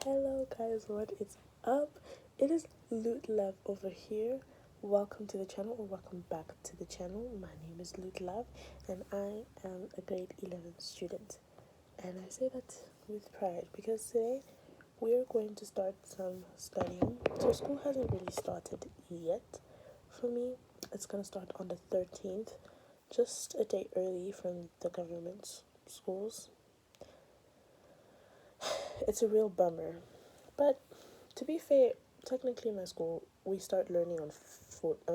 Hello guys, what is up? It is Loot Love over here. Welcome to the channel, or welcome back to the channel. My name is Loot Love and I am a grade 11 student. And I say that with pride because today we are going to start some studying. So school hasn't really started yet. For me, it's going to start on the 13th, just a day early from the government schools. It's a real bummer. But to be fair, technically my school, we start learning on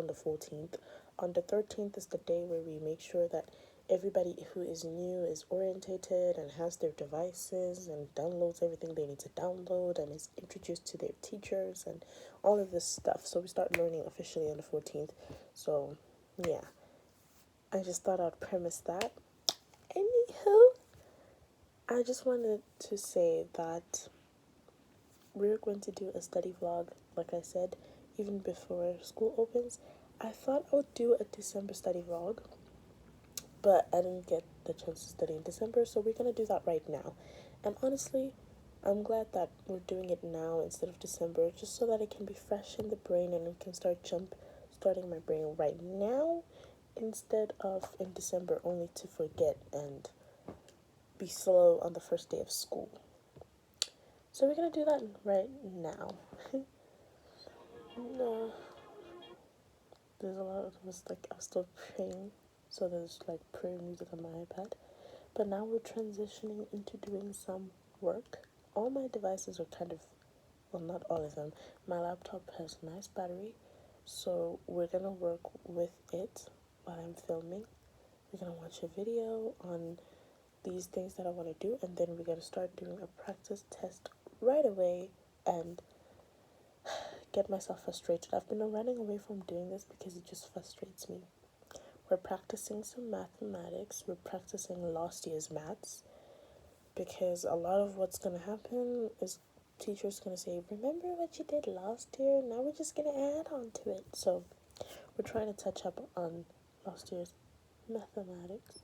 the 14th. On the 13th is the day where we make sure that everybody who is new is orientated and has their devices and downloads everything they need to download and is introduced to their teachers and all of this stuff. So we start learning officially on the 14th. So yeah, I just thought I'd premise that. Anywho, I just wanted to say that we're going to do a study vlog, like I said, even before school opens. I thought I would do a December study vlog, but I didn't get the chance to study in December, so we're gonna do that right now. And honestly, I'm glad that we're doing it now instead of December, just so that it can be fresh in the brain and it can starting my brain right now instead of in December only to forget and be slow on the first day of school. So we're gonna do that right now. No, there's a lot of us like I'm still praying, so there's like prayer music on my iPad. But now we're transitioning into doing some work. All my devices are kind of, well, not all of them. My laptop has a nice battery, so we're gonna work with it while I'm filming. We're gonna watch a video on these things that I want to do, and then we're gonna start doing a practice test right away and get myself frustrated. I've been running away from doing this because it just frustrates me. We're practicing some mathematics. We're practicing last year's maths because a lot of what's going to happen is teachers going to say, remember what you did last year? Now we're just going to add on to it. So we're trying to touch up on last year's mathematics.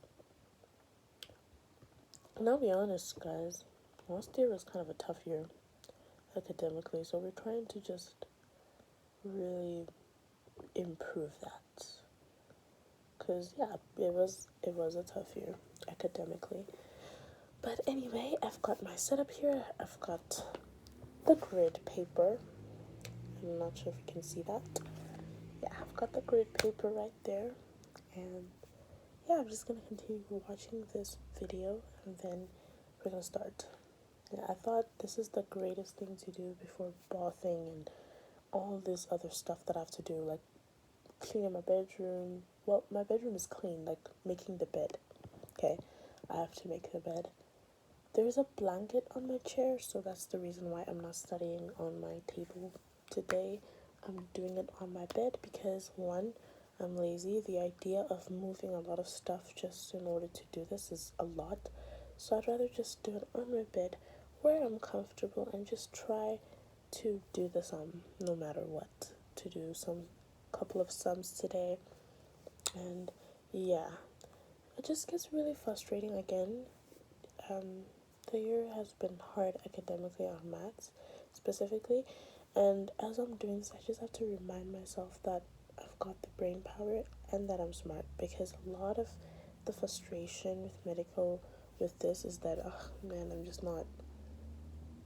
And I'll be honest, guys, last year was kind of a tough year academically. So we're trying to just really improve that. Because yeah, it was a tough year academically. But anyway, I've got my setup here. I've got the grid paper. I'm not sure if you can see that. Yeah, I've got the grid paper right there. And yeah, I'm just gonna continue watching this video and then we're gonna start. Yeah, I thought this is the greatest thing to do before bathing and all this other stuff that I have to do, like cleaning my bedroom. Well, my bedroom is clean, like making the bed. Okay, I have to make the bed. There's a blanket on my chair, so that's the reason why I'm not studying on my table today. I'm doing it on my bed because one, I'm lazy. The idea of moving a lot of stuff just in order to do this is a lot. So I'd rather just do it on my bed where I'm comfortable and just try to do the sum no matter what. To do some couple of sums today. And yeah, it just gets really frustrating again. The year has been hard academically on maths specifically, and as I'm doing this, I just have to remind myself that I've got the brain power and that I'm smart, because a lot of the frustration with medical with this is that, oh man, I'm just not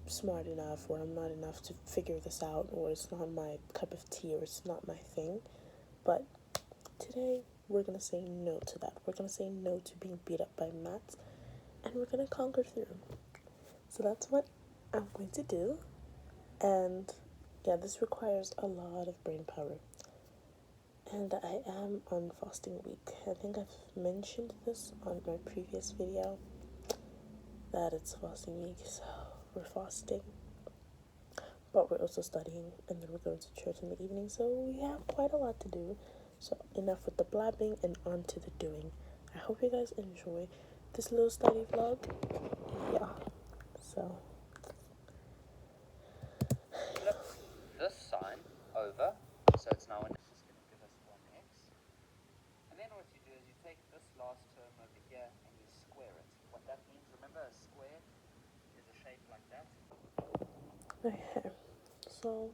smart enough, or I'm not enough to figure this out, or it's not my cup of tea, or it's not my thing. But today we're gonna say no to that. We're gonna say no to being beat up by maths, and we're gonna conquer through. So that's what I'm going to do. And yeah, this requires a lot of brain power. And I am on fasting week. I think I've mentioned this on my previous video that it's fasting week, so we're fasting. But we're also studying, and then we're going to church in the evening, so we have quite a lot to do. So enough with the blabbing and on to the doing. I hope you guys enjoy this little study vlog. Yeah, so flip this sign over, so it's now it's just going to give us 1x. And then what you do is you take this last term over here and you square it. What that means, remember, a square is a shape like that. Okay, so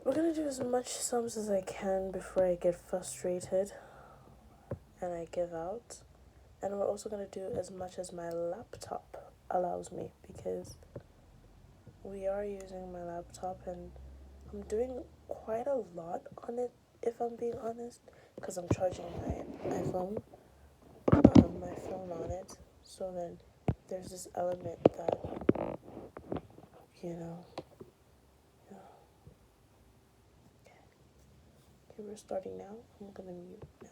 we're gonna do as much sums as I can before I get frustrated and I give out. And we're also gonna do as much as my laptop allows me, because we are using my laptop and I'm doing quite a lot on it, if I'm being honest, because I'm charging my iPhone, my phone on it. So then there's this element that, you know, yeah. Okay, we're starting now. I'm gonna mute now.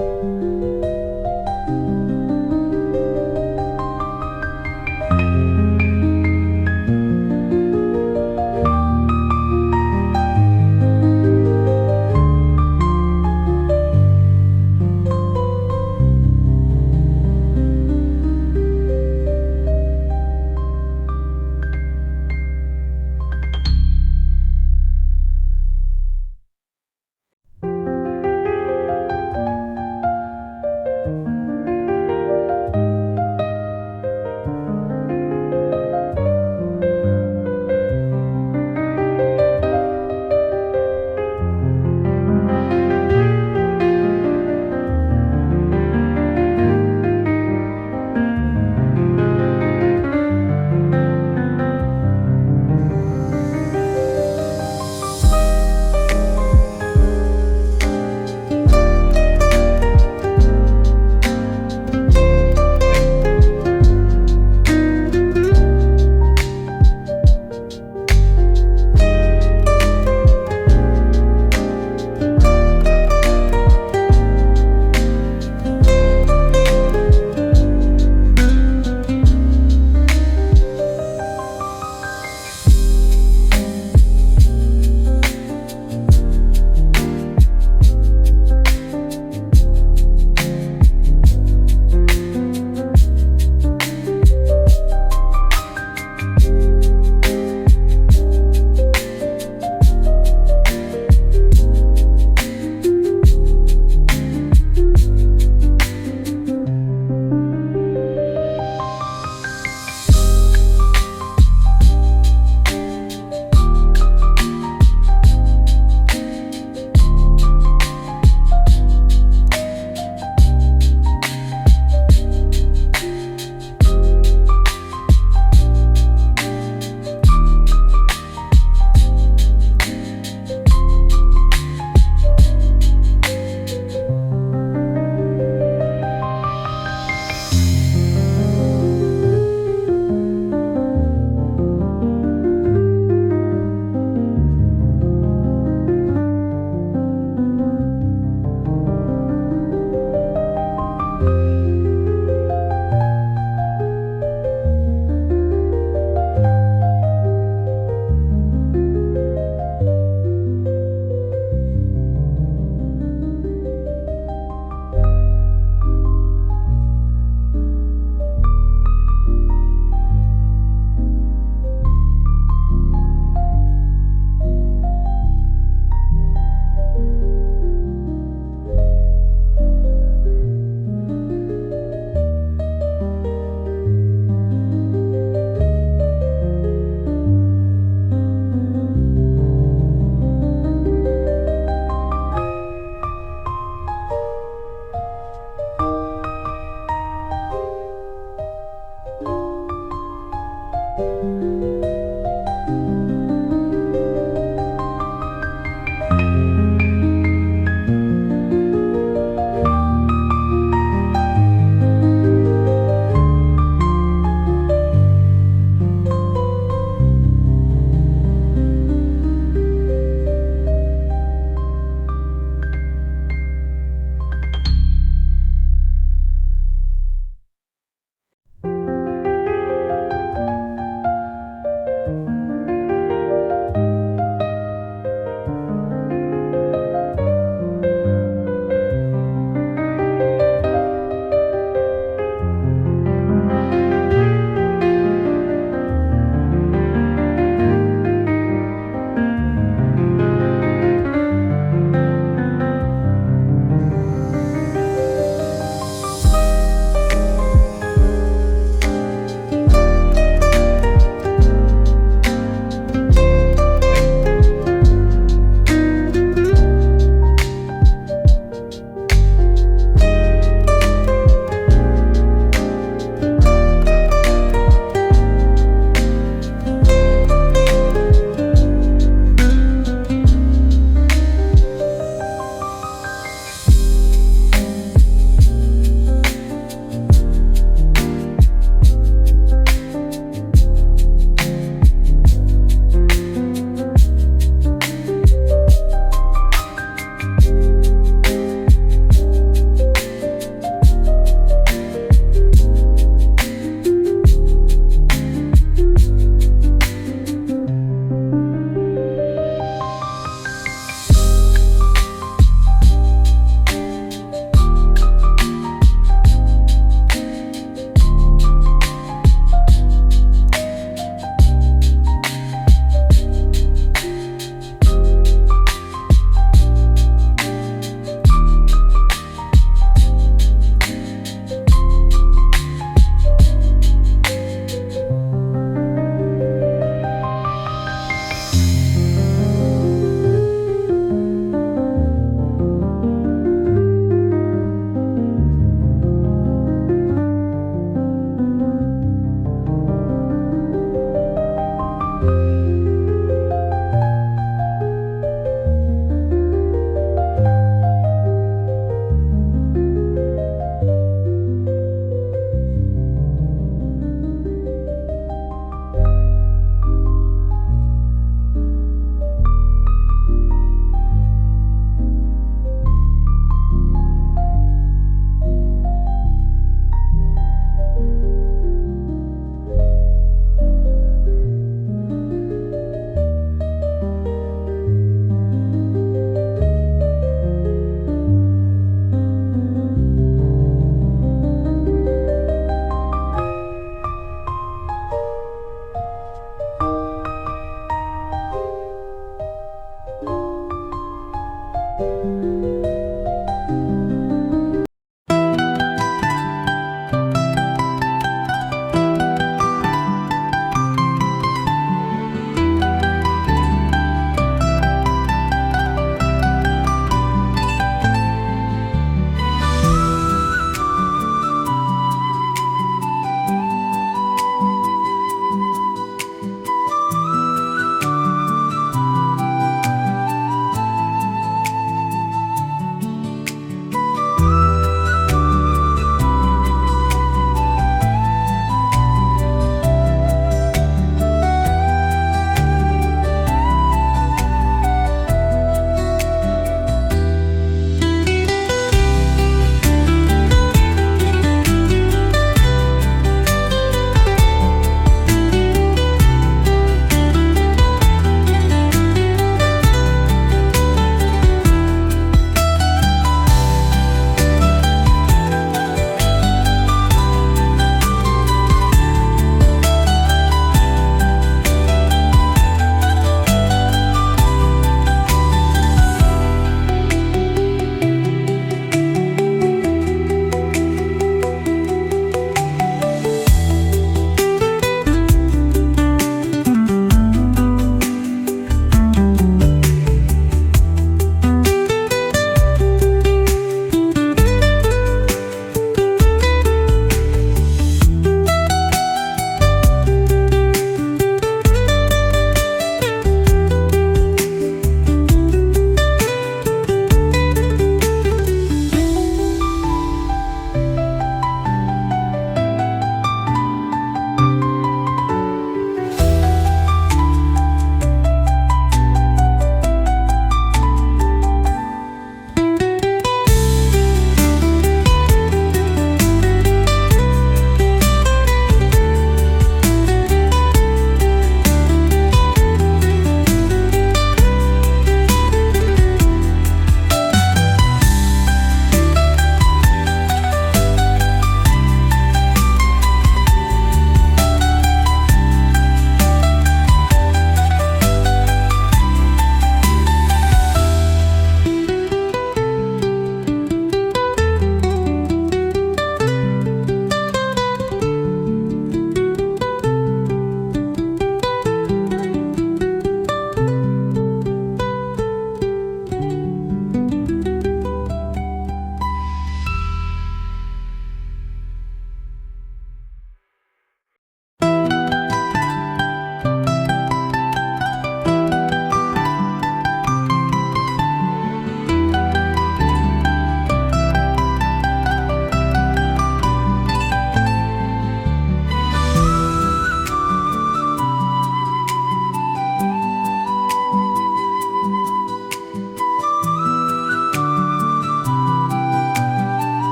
Bye.